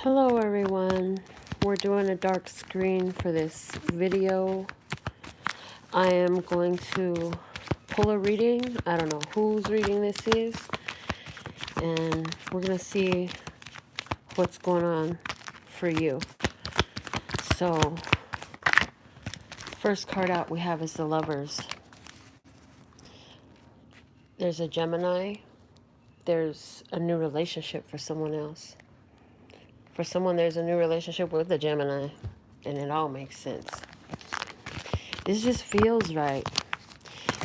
Hello everyone, we're doing a dark screen for this video. I am going to pull a reading. I don't know whose reading this is, and we're going to see what's going on for you. So, first card out we have is the Lovers. There's a Gemini. There's a new relationship for someone else. For someone, there's a new relationship with the Gemini, and it all makes sense. This just feels right.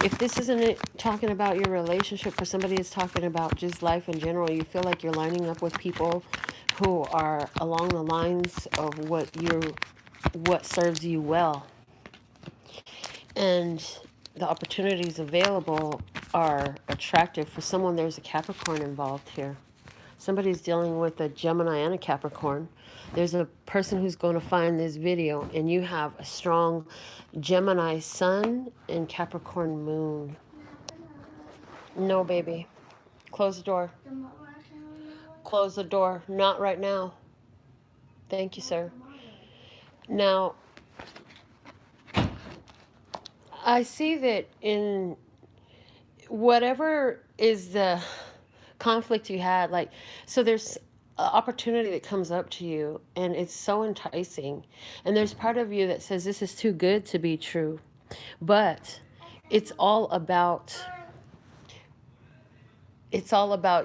If this isn't it talking about your relationship, for somebody is talking about just life in general, you feel like you're lining up with people who are along the lines of what serves you well. And the opportunities available are attractive. For someone, there's a Capricorn involved here. Somebody's dealing with a Gemini and a Capricorn. There's a person who's going to find this video, and you have a strong Gemini sun and Capricorn moon. No, baby. Close the door. Close the door. Not right now. Thank you, sir. Now, I see that in whatever is the conflict you had, like, so there's an opportunity that comes up to you and it's so enticing, and there's part of you that says this is too good to be true, but it's all about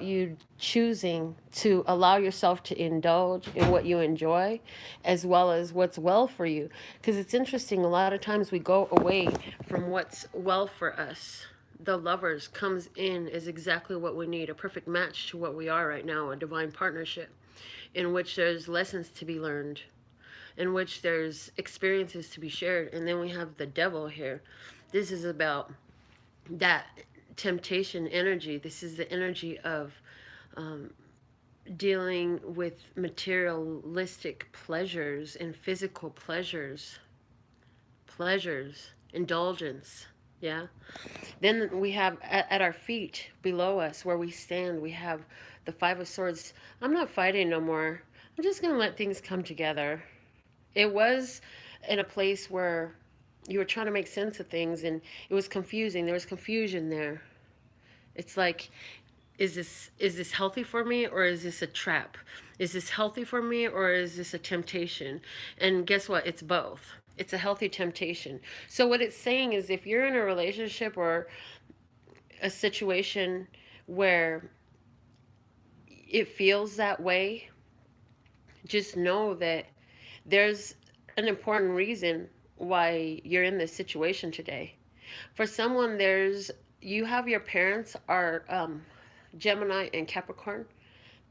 you choosing to allow yourself to indulge in what you enjoy as well as what's well for you. Because it's interesting, a lot of times we go away from what's well for us. The Lovers comes in as exactly what we need, a perfect match to what we are right now, a divine partnership in which there's lessons to be learned, in which there's experiences to be shared. And then we have the Devil here. This is about that temptation energy. This is the energy of dealing with materialistic pleasures and physical pleasures, indulgence. Yeah. Then we have at our feet, below us, where we stand, we have the Five of Swords. I'm not fighting no more. I'm just going to let things come together. It was in a place where you were trying to make sense of things and it was confusing. There was confusion there. It's like, is this healthy for me, or is this a trap? Is this healthy for me, or is this a temptation? And guess what? It's both. It's a healthy temptation. So what it's saying is, if you're in a relationship or a situation where it feels that way, just know that there's an important reason why you're in this situation today. For someone, you have your parents are Gemini and Capricorn,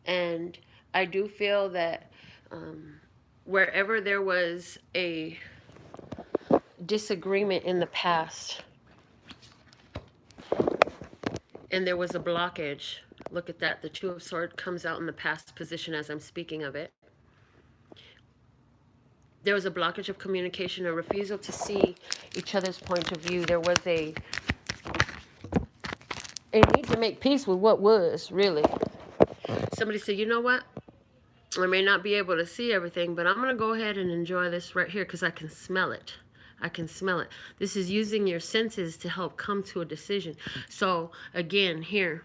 and I do feel that wherever there was a disagreement in the past and there was a blockage, look at that, the Two of Swords comes out in the past position as I'm speaking of it. There was a blockage of communication, a refusal to see each other's point of view. There was a need to make peace with what was, really. Somebody said, you know what? I may not be able to see everything, but I'm going to go ahead and enjoy this right here because I can smell it. I can smell it. This is using your senses to help come to a decision. So, again, here,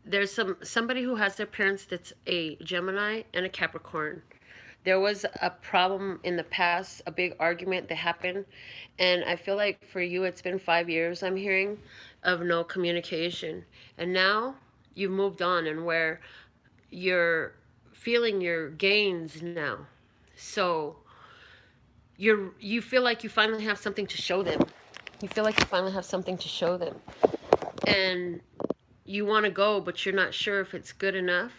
there's somebody who has their parents that's a Gemini and a Capricorn. There was a problem in the past, a big argument that happened, and I feel like for you it's been 5 years, I'm hearing, of no communication. And now you've moved on, and where you're feeling your gains now. So you feel like you finally have something to show them. You feel like you finally have something to show them. And you want to go, but you're not sure if it's good enough.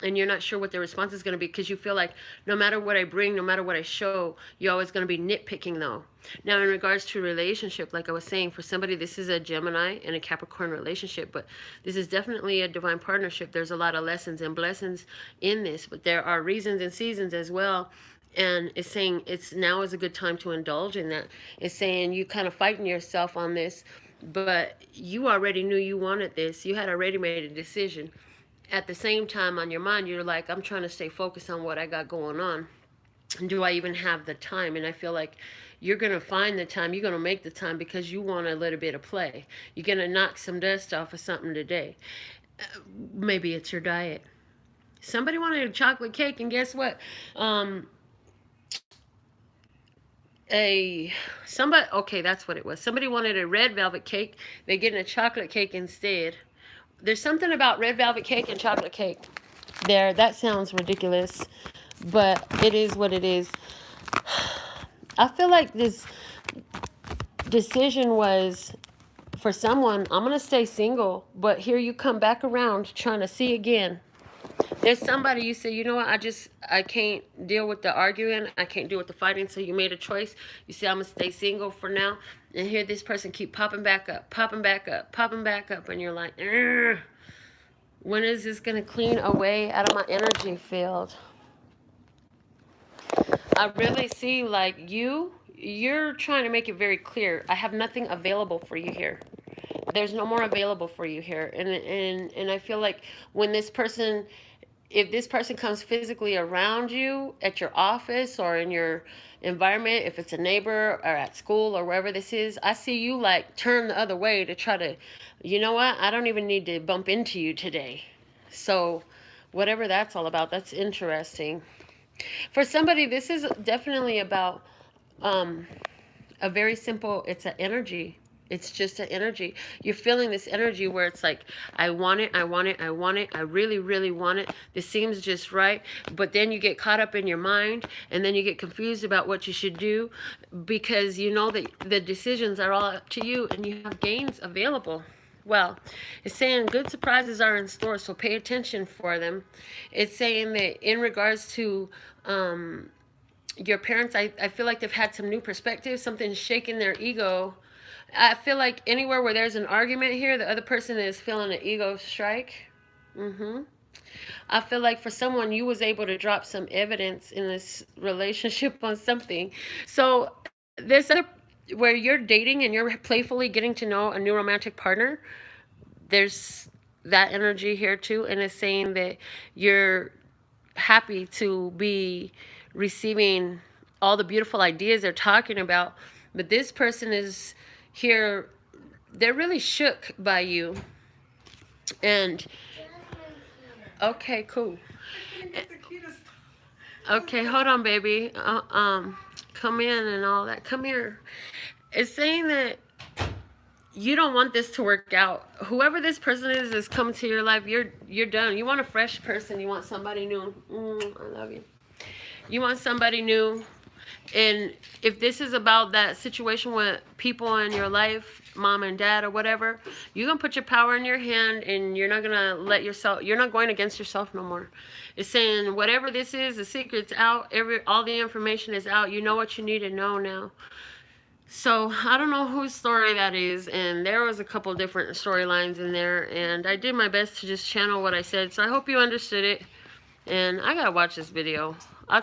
And you're not sure what the response is going to be, because you feel like no matter what I bring, no matter what I show, you're always going to be nitpicking though. Now, in regards to relationship, like I was saying, for somebody, this is a Gemini and a Capricorn relationship, but this is definitely a divine partnership. There's a lot of lessons and blessings in this, but there are reasons and seasons as well. And it's saying now is a good time to indulge in that. It's saying you kind of fighting yourself on this, but you already knew you wanted this. You had already made a decision. at the same time on your mind, you're like, I'm trying to stay focused on what I got going on. And do I even have the time? And I feel like you're going to find the time. You're going to make the time because you want a little bit of play. You're going to knock some dust off of something today. Maybe it's your diet. Somebody wanted a chocolate cake, and guess what? Um, a somebody okay, that's what it was. Somebody wanted a red velvet cake. They're getting a chocolate cake instead. There's something about red velvet cake and chocolate cake. There, that sounds ridiculous, but it is what it is. I feel like this decision was for someone. I'm gonna stay single, but here you come back around trying to see again. There's somebody you say, you know what, I can't deal with the arguing, I can't deal with the fighting, so you made a choice. You say, I'm gonna stay single for now, and here this person keep popping back up, popping back up, popping back up, and you're like, "Ugh. When is this gonna clean away out of my energy field?" I really see like you're trying to make it very clear. I have nothing available for you here. There's no more available for you here. And I feel like when this person, if this person comes physically around you at your office or in your environment, if it's a neighbor or at school or wherever this is, I see you like turn the other way to try to, you know what, I don't even need to bump into you today. So whatever that's all about, that's interesting. For somebody, this is definitely about um, a very simple, it's an energy. It's just an energy. You're feeling this energy where it's like, I want it, I want it, I want it, I really, really want it. This seems just right. But then you get caught up in your mind, and then you get confused about what you should do because you know that the decisions are all up to you and you have gains available. Well, it's saying good surprises are in store, so pay attention for them. It's saying that in regards to your parents, I feel like they've had some new perspective, something's shaking their ego. I feel like anywhere where there's an argument here, the other person is feeling an ego strike. hmm I feel like for someone, you was able to drop some evidence in this relationship on something. So there's other where you're dating and you're playfully getting to know a new romantic partner. There's that energy here too, and it's saying that you're happy to be receiving all the beautiful ideas they're talking about. But this person is here, they're really shook by you. And okay, cool. Okay, hold on, baby. Come in and all that. Come here. It's saying that you don't want this to work out. Whoever this person is coming to your life. You're done. You want a fresh person. You want somebody new. I love you. You want somebody new. And if this is about that situation with people in your life, mom and dad or whatever, you're going to put your power in your hand and you're not going to let yourself, you're not going against yourself no more. It's saying whatever this is, the secret's out, all the information is out. You know what you need to know now. So I don't know whose story that is, and there was a couple different storylines in there, and I did my best to just channel what I said. So I hope you understood it, and I gotta watch this video. I'll tell